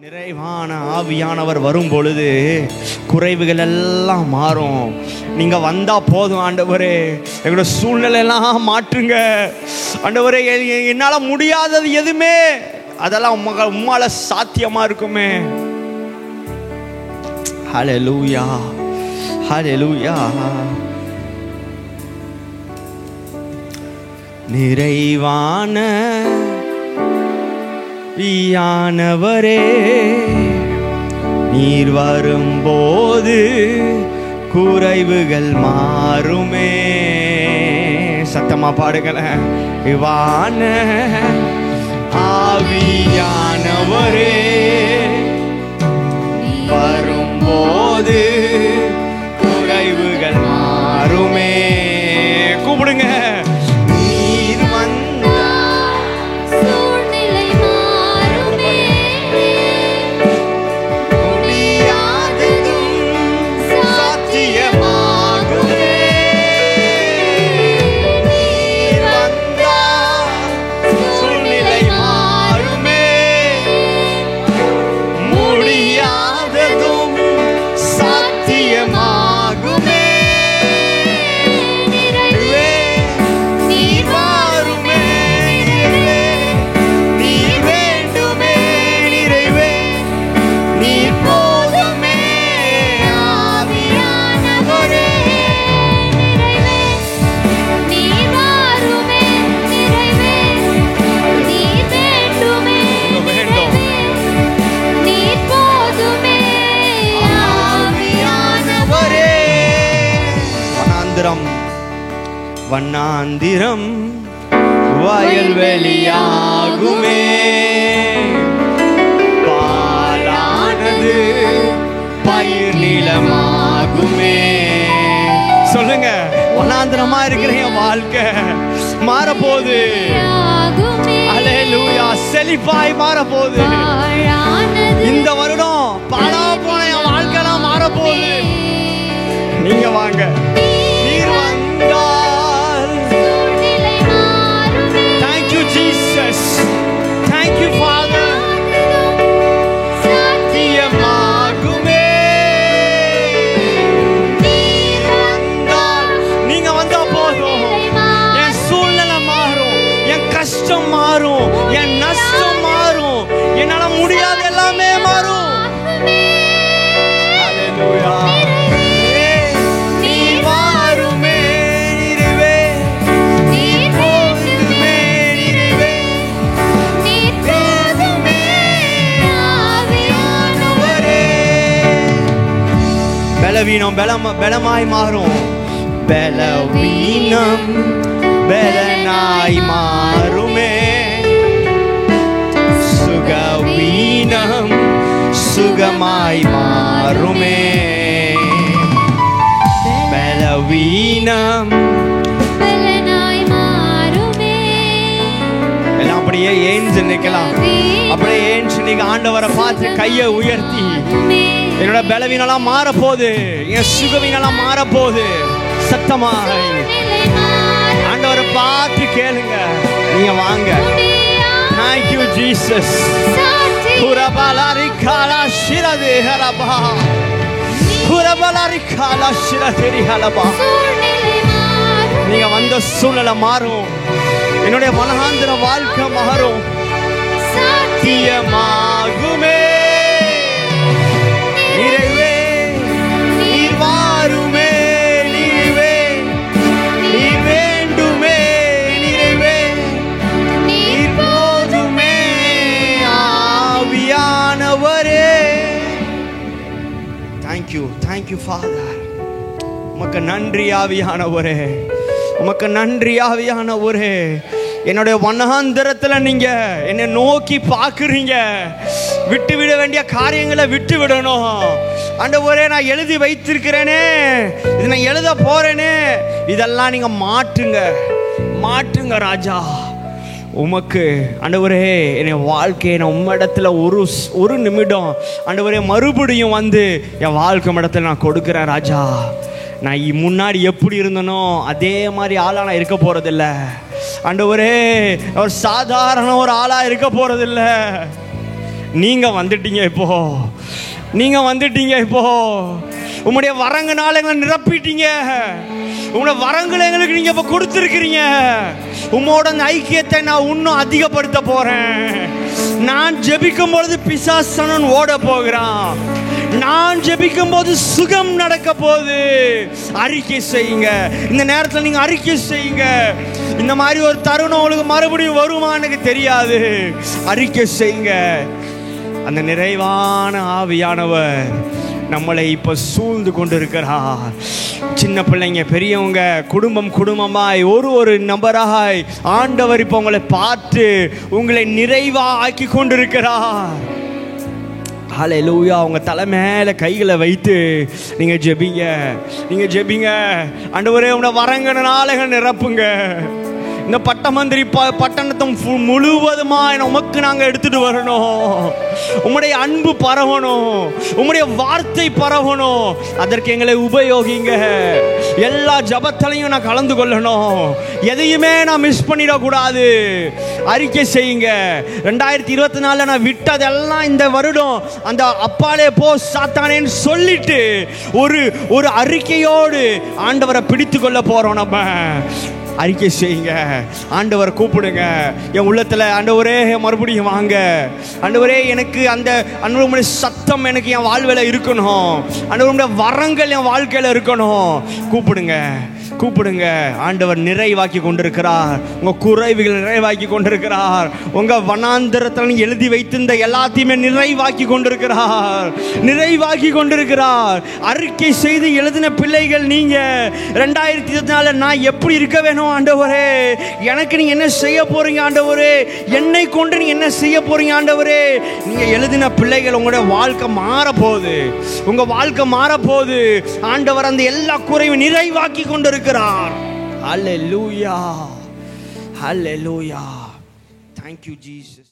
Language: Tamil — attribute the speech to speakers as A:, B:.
A: நிறைவான ஆவியானவர் வரும் பொழுது குறைவுகள் எல்லாம் மாறும். நீங்க வந்தா போதும் ஆண்டவரே, எங்களோட சூழ்நிலையெல்லாம் மாற்றுங்க ஆண்டவரே. என்னால முடியாதது எதுவுமே அதெல்லாம் உம்மால சாத்தியமா இருக்குமே. ஹல்லேலூயா, ஹல்லேலூயா. நிறைவான ஆவியானவரே, நீர் வரும்போது குறைவுகள் மாறுமே. சத்தமா பாடுங்களேன். இவான ஆவியானவரே வரும்போது குறைவுகள் மாறுமே. கூப்பிடுங்க. வண்ணாந்திரம் வயல்வெளியாகுமே, பாலானது பயிர் நிலமாகுமே. சொல்லுங்க. வண்ணாந்திரமா இருக்கிற என் வாழ்க்கை மாறப்போகுது. அல்லேலூயா. செழிப்பாய் மாறப்போகுது. இந்த வருடம் பாழா போன என் வாழ்க்கைலாம் மாறப்போகுது. நீங்க வாங்க. நீர் வந்தால் Jesus, thank you Father. சத்தியமாகுமே. நீங்க வந்தா போதும். என் சூழ்நிலை மாறும், என் கஷ்டம் மாறும், என் நஷ்டம் மாறும், என்னால முடியாத எல்லாமே மாறும். ஹல்லேலூயா. பலவீனம் பலமாய் மாறும். பலவீனம் பலனாய் மாறுமே. சுகவீனம் சுகமாய் மாறுமே. பலவீனம் பலனாய் மாறுமே. எல்லாம் அப்படியே ஏஞ்சு நிக்கலாம். அப்படியே ஏஞ்சு நீங்க ஆண்டவரை பார்த்து கையை உயர்த்தி, என்னோட பலவீனெல்லாம் மாறப்போகுது, என் சுகவீனெல்லாம் மாறப்போகுது. சத்தமாய் ஆண்டவரை பார்த்து கேளுங்க. நீங்க வாங்க. Thank you Jesus. புரபலரிகாலா ஷிரதே ஹலபா, புரபலரிகாலா ஷிரதே ஹலபா. நீங்க வந்த சூழ்நிலை மாறும். என்னுடைய வனாந்திர வாழ்க்கை மாறும். சத்தியமாகுமே. நிறைவே நீர் வாருமே. நிறைவே நீர் வேண்டுமே. நிறைவே நீர் போதுமே. ஆவியானவரே. Thank you father. உமக்கு நன்றி ஆவியானவரே. உமக்கு நன்றி ஆவியானவரே. என்னுடைய வனாந்தரத்துல நீங்க என்னை நோக்கி பார்க்குறீங்க. விட்டு விட வேண்டிய காரியங்களை விட்டு விடணும் ஆண்டவரே. நான் எழுதி வைத்திருக்கிறேனே, இது நான் எழுத போறேனே, இதெல்லாம் நீங்க மாற்றுங்க ராஜா. உமக்கு ஆண்டவரே என் வாழ்க்கையை நான் உம்மிடத்துல ஒரு நிமிடம் ஆண்டவரே மறுபடியும் வந்து என் வாழ்க்கை இடத்துல நான் கொடுக்குறேன் ராஜா. நான் முன்னாடி எப்படி இருந்தனோ அதே மாதிரி ஆளா நான் இருக்க போறதில்லை ஆண்டவரே. ஒரு சாதாரண ஒரு ஆளா இருக்க போறதில்லை. நீங்க வந்துட்டீங்க. இப்போ நீங்க வந்துட்டீங்க. இப்போ உம்முடைய வரங்கனால எங்களை நிரப்பிட்டீங்க. உங்களுடைய வரங்களை எங்களுக்கு நீங்க இப்ப கொடுத்துருக்கிறீங்க. உம்மோட அந்த ஐக்கியத்தை நான் இன்னும் அதிகப்படுத்த போறேன். நான் ஜெபிக்கும் பொழுது பிசாசனன் ஓட போகிறான். நான் ஜெபிக்கும் போது சுகம் நடக்க போகுது. அறிக்கை செய்யுங்க. இந்த நேரத்தில் நீங்க அறிக்கை செய்யுங்க. இந்த மாதிரி ஒரு தருணம் உங்களுக்கு மறுபடியும் வருமா எனக்கு தெரியாது. அறிக்கை செய்யுங்க. அந்த நிறைவான ஆவியானவர் நம்மளை இப்ப சூழ்ந்து கொண்டிருக்கிறார். சின்ன பிள்ளைங்க, பெரியவங்க, குடும்பமாய் ஒரு நபராய் ஆண்டவர் இப்ப உங்களை பார்த்து உங்களை நிறைவா ஆக்கி கொண்டிருக்கிறார். ஹல்லேலூயா. உங்க தலை மேல கைகளை வைத்து நீங்க ஜெபிங்க. ஆண்டவரே, உங்க வரங்கனால நிரப்புங்க. இந்த பட்டமந்திரி பட்டணத்தை முழுவதுமாய் உமக்கு நாங்க எடுத்துட்டு வரணும். உம்முடைய அன்பு பரவணும். உம்முடைய வார்த்தை பரவணும். அதற்கு எங்களை உபயோகிங்க. எல்லா ஜபத்திலையும் நான் கலந்து கொள்ளணும். எதையுமே நான் மிஸ் பண்ணிடக்கூடாது. அறிக்கை செய்யுங்க. 2024 நான் விட்டதெல்லாம் இந்த வருடம் அந்த அப்பாலே போ சாத்தானேன்னு சொல்லிட்டு ஒரு அறிக்கையோடு ஆண்டவரை பிடித்து கொள்ள போறோம். நம்ம அறிக்கை செய்யுங்க. ஆண்டவரை கூப்பிடுங்க. என் உள்ளத்துல ஆண்டவரே மறுபடியும் வாங்க. ஆண்டவரே, எனக்கு அந்த ஆண்டவருடைய சத்தம் எனக்கு என் வாழ்வில் இருக்கணும். ஆண்டவருடைய வரங்கள் என் வாழ்க்கையில் இருக்கணும். கூப்பிடுங்க. ஆண்டவர் நிறைவாக்கி கொண்டிருக்கிறார். உங்க குறைவுகள் நிறைவாக்கி கொண்டிருக்கிறார். உங்க வனாந்தரத்தில் எழுதி வைத்திருந்த எல்லாத்தையுமே நிறைவாக்கி கொண்டிருக்கிறார். அறிக்கை செய்து எழுதின பிள்ளைகள் நீங்க. 2024 நான் எப்படி இருக்க வேணும் ஆண்டவரே? எனக்கு நீங்க என்ன செய்ய போறீங்க ஆண்டவரே? என்னை கொண்டு நீங்க என்ன செய்ய போறீங்க ஆண்டவரே? நீங்க எழுதின பிள்ளைகள், உங்களுடைய வாழ்க்கை மாற போகுது. உங்க வாழ்க்கை மாற போகுது. ஆண்டவர் அந்த எல்லா குறைவும் நிறைவாக்கி கொண்டிருக்கிறார். Hallelujah. Hallelujah. Thank you, Jesus.